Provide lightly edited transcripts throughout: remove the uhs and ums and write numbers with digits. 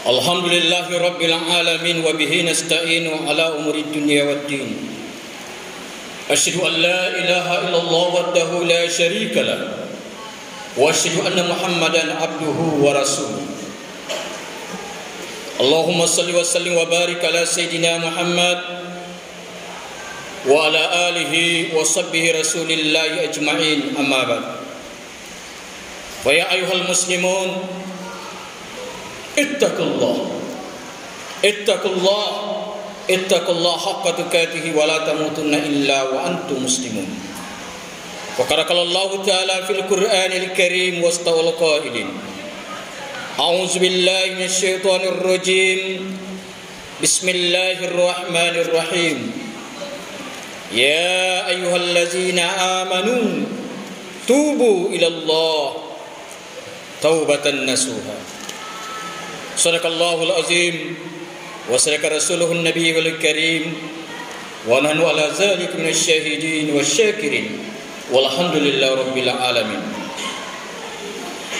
Alhamdulillah Rabbil alamin wa bihi nasta'inu ala umuri dunya waddin. Asyhadu an la ilaha illallah wahdahu la syarika lah wa asyhadu anna Muhammadan abduhu wa rasuluh. Allahumma salli wa sallim wa barik ala sayyidina Muhammad wa ala alihi wa sahbihi rasulillahi ajma'in, amma ba'd. Wa ya ayyuhal muslimun, ittaqullah haqqa tuqatih wa la tamutunna illa wa antum muslimun. Wa qala Allah ta'ala fil Qur'anil Karim wastawal qailin. A'udzu billahi minasy syaithanir rajim. Bismillahirrahmanirrahim. Ya ayyuhallazina amanu tubu ila Allah taubatan nasuha. Sadaqallahul azim wa sadaqa rasuluhun nabiyul karim wa nahnu ala dzalika minasy syahidin wasyakirin walhamdulillahi rabbil alamin.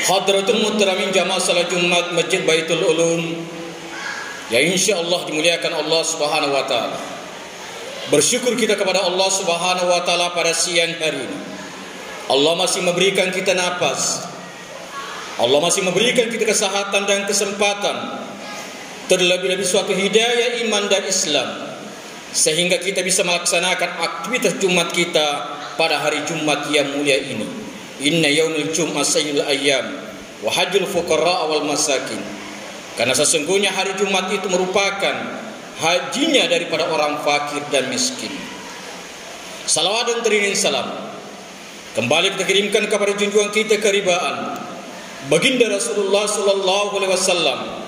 Hadratul muhtaramin jamaah salat Jumat Masjid Baitul Ulum yang insyaallah dimuliakan Allah Subhanahu wa taala. Bersyukur kita kepada Allah Subhanahu wa taala pada siang hari ini. Allah masih memberikan kita nafas. Allah masih memberikan kita kesehatan dan kesempatan, terlebih-lebih suatu hidayah iman dan Islam, sehingga kita bisa melaksanakan aktivitas Jumat kita pada hari Jumat yang mulia ini. Inna yaumil jum'ah sayyidul ayyam wa hajjul fuqara wal masakin. Karena sesungguhnya hari Jumat itu merupakan hajinya daripada orang fakir dan miskin. Salawat dan teriring salam kembali kita kirimkan kepada junjungan kita keribaan Baginda Rasulullah sallallahu alaihi wasallam,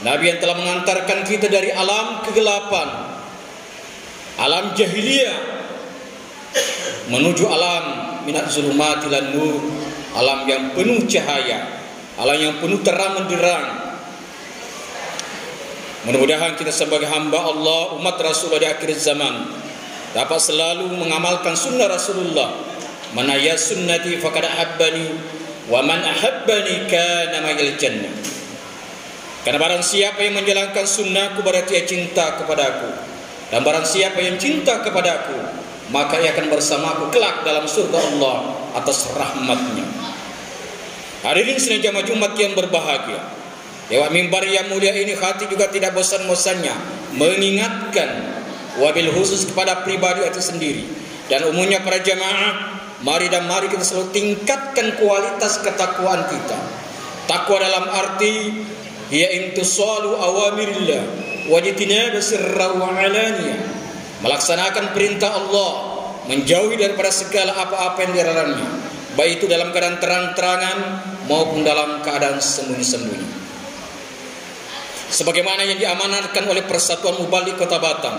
Nabi yang telah mengantarkan kita dari alam kegelapan, alam jahiliyah, menuju alam minaz zulumati lan nur, alam yang penuh cahaya, alam yang penuh terang menderang. Mudah-mudahan kita sebagai hamba Allah, umat Rasulullah di akhir zaman, dapat selalu mengamalkan sunnah Rasulullah. Man ya sunnati faqad ahabbani wa man ahabbani kana ma'al jannah. Karena barang siapa yang menjalankan sunnahku berarti ia cinta kepadaku, dan barang siapa yang cinta kepadaku maka ia akan bersamaku kelak dalam surga Allah atas rahmatnya. Hadirin sidang jamaah Jumat yang berbahagia, lewat mimbar yang mulia ini hati juga tidak bosan-bosannya mengingatkan wabil khusus kepada pribadi itu sendiri dan umumnya para jamaah. Mari kita selalu tingkatkan kualitas ketakwaan kita. Takwa dalam arti ya intisalu awamirillah wa jitinab sirra wa alaniyah, melaksanakan perintah Allah, menjauhi daripada segala apa-apa yang dilarangnya, baik itu dalam keadaan terang-terangan maupun dalam keadaan sembunyi-sembunyi. Sebagaimana yang diamanatkan oleh Persatuan Mubalik Kota Batam,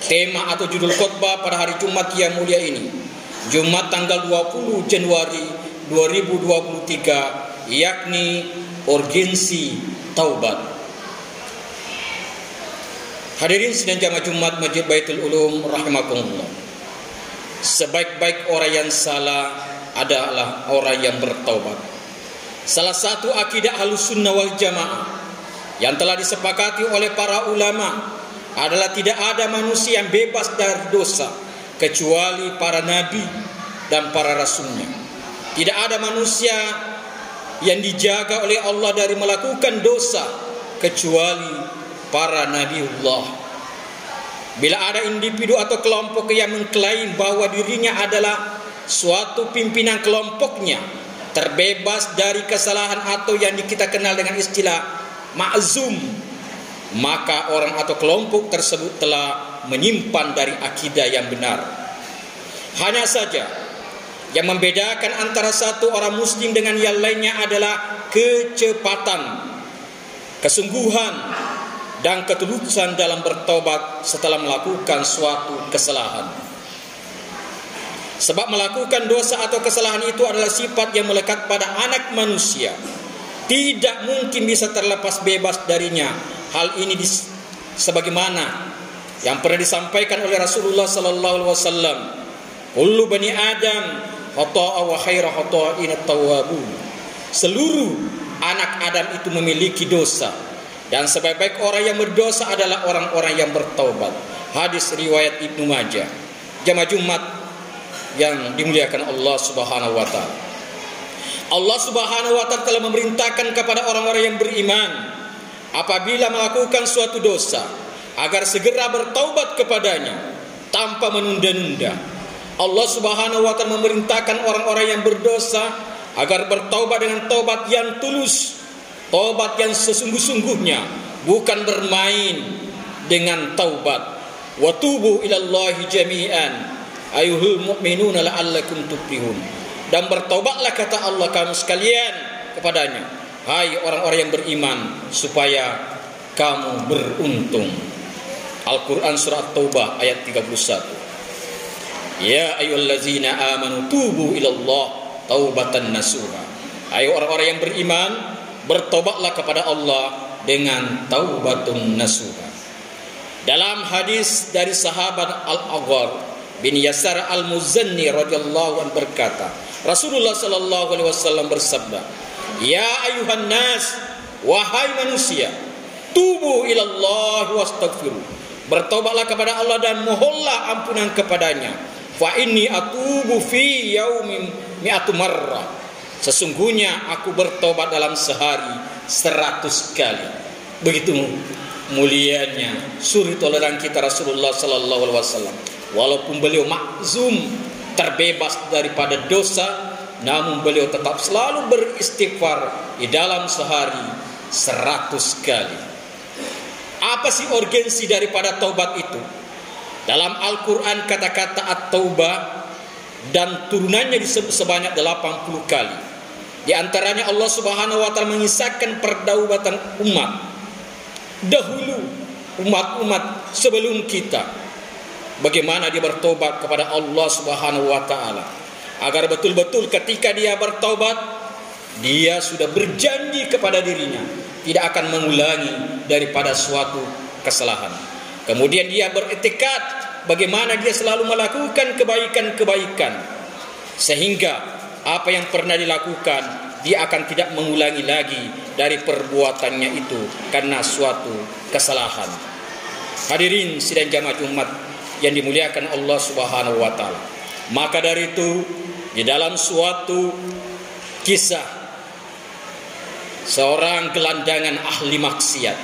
tema atau judul khotbah pada hari Jumat yang mulia ini, Jumat tanggal 20 Januari 2023, yakni urgensi taubat. Hadirin sidang jamaah Jumat Masjid Baitul Ulum rahimakumullah. Sebaik-baik orang yang salah adalah orang yang bertaubat. Salah satu akidah Ahlussunnah wal Jamaah yang telah disepakati oleh para ulama adalah tidak ada manusia yang bebas dari dosa kecuali para nabi dan para rasulnya. Tidak ada manusia yang dijaga oleh Allah dari melakukan dosa kecuali para nabiullah. Bila ada individu atau kelompok yang mengklaim bahwa dirinya adalah suatu pimpinan kelompoknya, terbebas dari kesalahan atau yang kita kenal dengan istilah ma'zum, maka orang atau kelompok tersebut telah menyimpan dari akidah yang benar. Hanya saja yang membedakan antara satu orang muslim dengan yang lainnya adalah kecepatan, kesungguhan, dan ketulusan dalam bertobat setelah melakukan suatu kesalahan. Sebab melakukan dosa atau kesalahan itu adalah sifat yang melekat pada anak manusia, tidak mungkin bisa terlepas bebas darinya. Hal ini sebagaimana yang pernah disampaikan oleh Rasulullah sallallahu alaihi wasallam, kullu bani Adam khata'a wa khairu khata'in at-tawwabun. seluruh anak Adam itu memiliki dosa, dan sebaik-baik orang yang berdosa adalah orang-orang yang bertaubat. Hadis riwayat Ibnu Majah. Jamaah Jumat yang dimuliakan Allah Subhanahu wa taala. Allah Subhanahu wa taala telah memerintahkan kepada orang-orang yang beriman apabila melakukan suatu dosa agar segera bertaubat kepadanya tanpa menunda-nunda. Allah Subhanahu wa taala memerintahkan orang-orang yang berdosa agar bertaubat dengan taubat yang tulus, taubat yang sesungguh-sungguhnya, bukan bermain dengan taubat. Wa tubu ilallahi jami'an ayyuhal mu'minuna la'allakum tuflihun. Dan bertaubatlah kata Allah kamu sekalian kepadanya, hai orang-orang yang beriman, supaya kamu beruntung. Al-Quran Surah Taubah ayat 31. Ya ayyuhallazina amanu tubu ilallah taubatan nasuha. Ayo orang-orang yang beriman, bertobatlah kepada Allah dengan taubatun nasuha. Dalam hadis dari sahabat Al-Aghar bin Yasar Al-Muzanni radhiyallahu anhu berkata, Rasulullah sallallahu alaihi wasallam bersabda, "Ya ayuhan nas, wahai manusia, tubu ilallah wastaghfiru." Bertobatlah kepada Allah dan mohonlah ampunan kepadanya. Fa inni atubu fi yaumin mi'atu marrah. Sesungguhnya aku bertobat dalam sehari 100 kali. Begitu mulianya suri toleran kita Rasulullah sallallahu alaihi wasallam. Walaupun beliau makzum, terbebas daripada dosa, namun beliau tetap selalu beristighfar di dalam sehari 100 kali. Apa sih urgensi daripada taubat itu? Dalam Al-Quran kata-kata at-taubah dan turunannya disebut sebanyak 80 kali. Di antaranya Allah Subhanahu wa taala mengisahkan perdaubatan umat dahulu, umat-umat sebelum kita, bagaimana dia bertobat kepada Allah Subhanahu wa taala, agar betul-betul ketika dia bertaubat, dia sudah berjanji kepada dirinya tidak akan mengulangi daripada suatu kesalahan. Kemudian dia beriktikad bagaimana dia selalu melakukan kebaikan-kebaikan, sehingga apa yang pernah dilakukan dia akan tidak mengulangi lagi dari perbuatannya itu karena suatu kesalahan. Hadirin sidang jamaah Jumat yang dimuliakan Allah Subhanahu wa taala. Maka dari itu, di dalam suatu kisah seorang gelandangan ahli maksiat,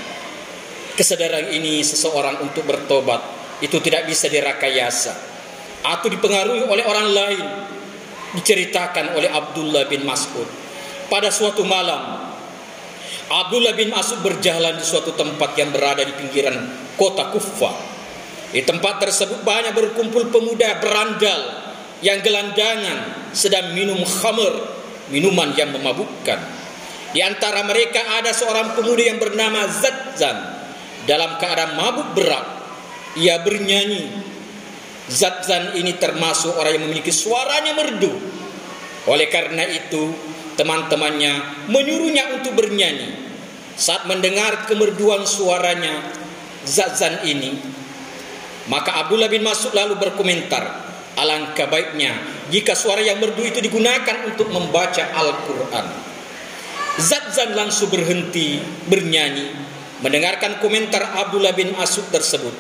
kesadaran ini seseorang untuk bertobat itu tidak bisa direkayasa atau dipengaruhi oleh orang lain. Diceritakan oleh Abdullah bin Mas'ud, pada suatu malam Abdullah bin Mas'ud berjalan di suatu tempat yang berada di pinggiran kota Kufah. Di tempat tersebut banyak berkumpul pemuda berandal yang gelandangan sedang minum khamr, minuman yang memabukkan. Di antara mereka ada seorang pemuda yang bernama Zadzan. Dalam keadaan mabuk berat, ia bernyanyi. Zadzan ini termasuk orang yang memiliki suaranya merdu. Oleh karena itu, teman-temannya menyuruhnya untuk bernyanyi. Saat mendengar kemerduan suaranya Zadzan ini, maka Abdullah bin Mas'ud lalu berkomentar, alangkah baiknya jika suara yang merdu itu digunakan untuk membaca Al-Quran. Zadzan langsung berhenti bernyanyi mendengarkan komentar Abdullah bin Mas'ud tersebut.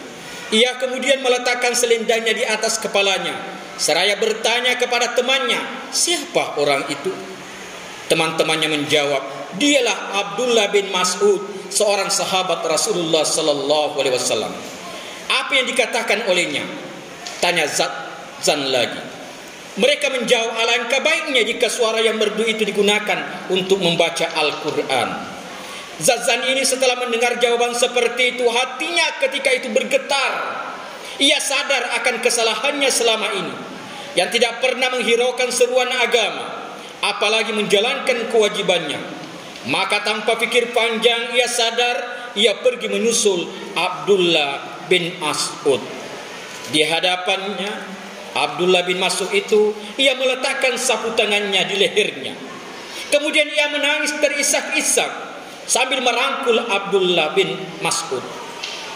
Ia kemudian meletakkan selendangnya di atas kepalanya seraya bertanya kepada temannya, siapa orang itu? Teman-temannya menjawab, dialah Abdullah bin Mas'ud, seorang sahabat Rasulullah sallallahu alaihi wasallam. Apa yang dikatakan olehnya? Tanya Zadzan lagi. Mereka menjawab, alangkah baiknya jika suara yang merdu itu digunakan untuk membaca Al-Quran. Zadzan ini setelah mendengar jawaban seperti itu, hatinya ketika itu bergetar. Ia sadar akan kesalahannya selama ini, yang tidak pernah menghiraukan seruan agama, apalagi menjalankan kewajibannya. Maka tanpa pikir panjang, ia sadar, ia pergi menyusul Abdullah bin Mas'ud. Di hadapannya Abdullah bin Mas'ud itu, ia meletakkan sapu tangannya di lehernya. Kemudian ia menangis terisak-isak sambil merangkul Abdullah bin Mas'ud.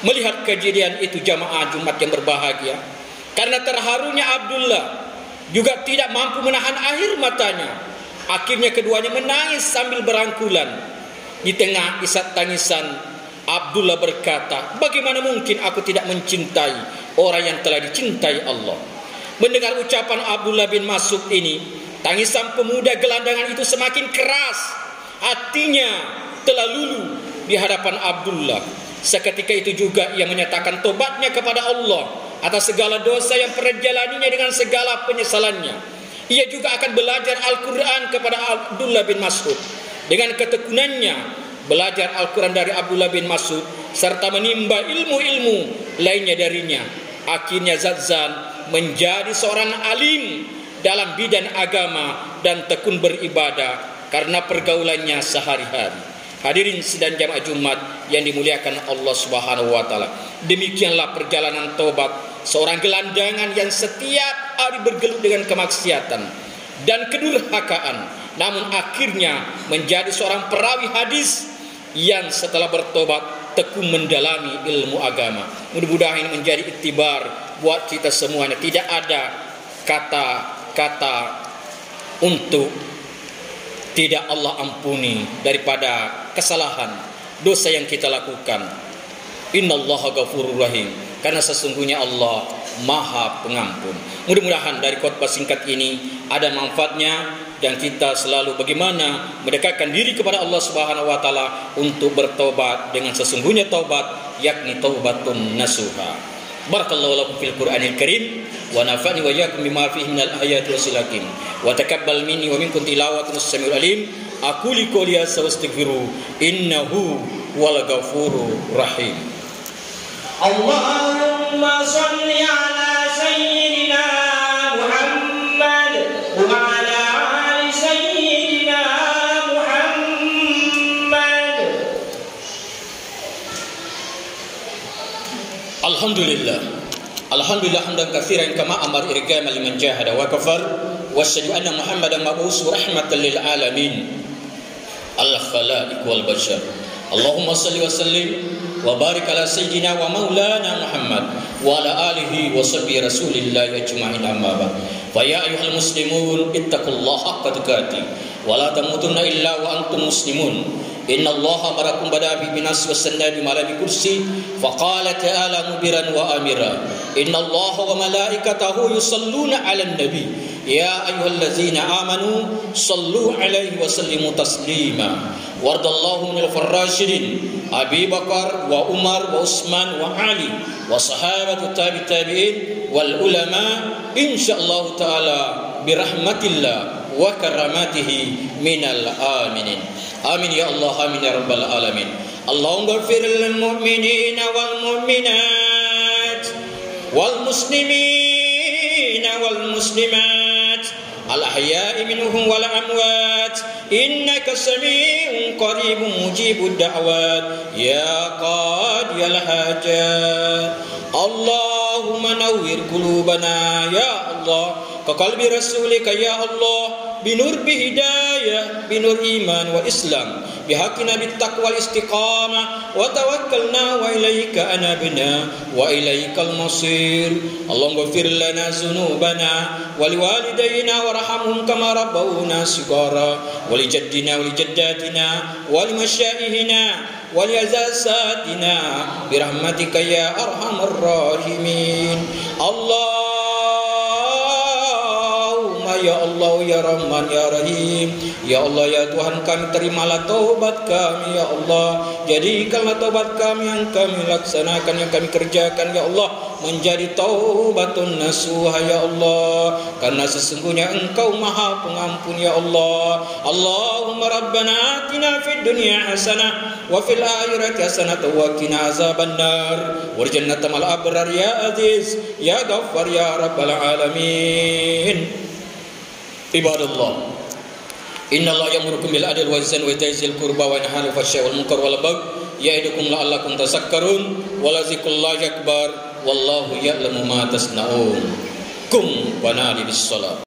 Melihat kejadian itu jamaah Jumat yang berbahagia, karena terharunya Abdullah juga tidak mampu menahan air matanya. Akhirnya keduanya menangis sambil berangkulan. Di tengah isak tangisan, Abdullah berkata, bagaimana mungkin aku tidak mencintai orang yang telah dicintai Allah. Mendengar ucapan Abdullah bin Mas'ud ini, tangisan pemuda gelandangan itu semakin keras. Hatinya telah luluh di hadapan Abdullah. Seketika itu juga ia menyatakan tobatnya kepada Allah atas segala dosa yang pernah dijalaninya dengan segala penyesalannya. Ia juga akan belajar Al-Quran kepada Abdullah bin Mas'ud. Dengan ketekunannya belajar Al-Quran dari Abdullah bin Mas'ud serta menimba ilmu-ilmu lainnya darinya. Akhirnya Zadzan menjadi seorang alim dalam bidang agama dan tekun beribadah karena pergaulannya sehari-hari. Hadirin sidang jamaah Jumat yang dimuliakan Allah Subhanahu wa taala. Demikianlah perjalanan taubat seorang gelandangan yang setiap hari bergelut dengan kemaksiatan dan kedurhakaan, namun akhirnya menjadi seorang perawi hadis yang setelah bertobat tekun mendalami ilmu agama. Mudah-mudahan ini menjadi iktibar buat kita semuanya. Tidak ada kata-kata untuk tidak Allah ampuni daripada kesalahan dosa yang kita lakukan. Innallaha ghafurur rahim, karena sesungguhnya Allah Maha Pengampun. Mudah-mudahan dari khotbah singkat ini ada manfaatnya dan kita selalu bagaimana mendekatkan diri kepada Allah Subhanahu wa taala untuk bertobat dengan sesungguhnya taubat, yakni taubatun nasuha. Barakallahu lakum fil Qur'anil Karim wa nafa'ni wa iyyakum bima fihi minal ayati wasil hakim wa taqabbal minni wa minkum tilawatan as-sami'ul alim. Aqulu qouli hadza wa astaghfiru innahu wal ghafurur rahim. Allahumma shalli ala sayyidina Muhammad wa ala ali sayyidina Muhammad. Alhamdulillah hamdan katsiran kama amar irgama liman jahada wa kafar wa asyhadu anna Muhammadan mab'uus rahmatan lil alamin al-khalaiq wal bashar. Allahumma salli wa sallim wa barik ala sayyidina wa maulana Muhammad wa ala alihi wa sahbihi rasulillah ajma'in, amma ba'd. Fa ya ayyuhal muslimun ittaqullaha haqqa tuqatih wa la tamutunna illa wa antum muslimun. Inna Allaha amarakum badabi binas wa sanna bi malabi kursi fa qala ta'ala mubiran wa amira. Inna Allaha wa malaikatahu yusalluna 'alan nabi ya ayyuhallazina amanu sallu 'alaihi wa sallimu taslima. Wardallahu minal farrashidin Abi Bakar wa Umar wa Utsman wa Ali wa sahabatu tabi'in wal ulama insyaallah taala birahmatillah wa karamatihi minal aminin. Amin ya Allah, amin ya rabbal alamin. Allahumma ighfir lil mu'minina wal mu'minat wal muslimina wal muslimat al ahya'i minhum wal amwat innaka sami'un qaribun mujibud da'wat ya qadiyal hajat. Allahumma nawwir qulubana ya Allah ka qalbi rasulika ya Allah binur bihidayah binur iman wa islam bihaqina bittaqwal istiqamah wa tawakkalna wa ilaika anabna wa ilaikal masir. Allahumma ighfir lana dzunubana wa liwalidayna warhamhum kama rabbawna shighara wa lijaddina wa lijaddatina wa limasyaihina wa liazasatina birahmatika ya arhamar rahimin. Ya Allah ya Rahman ya Rahim. Ya Allah ya Tuhan kami, terimalah taubat kami ya Allah. Jadikanlah taubat kami yang kami laksanakan, yang kami kerjakan ya Allah menjadi taubatun nasuha ya Allah, karena sesungguhnya Engkau Maha Pengampun ya Allah. Allahumma rabbana atina fid dunya hasanah wa fil akhirati hasanah wa qina azabannar warjannata mal abrar ya aziz ya ghaffar ya rabbal alamin. Ibadallah, innallaha ya'murukum bil adli wal ihsani wa ita'i dzil qurba wa yanha 'anil fahsya'i wal munkari wal baghi ya'idukum la'allakum tadhakkarun wa la dzikrullahi akbar wallahu ya'lamu ma tasna'un. Kum wa nadi bis shalah.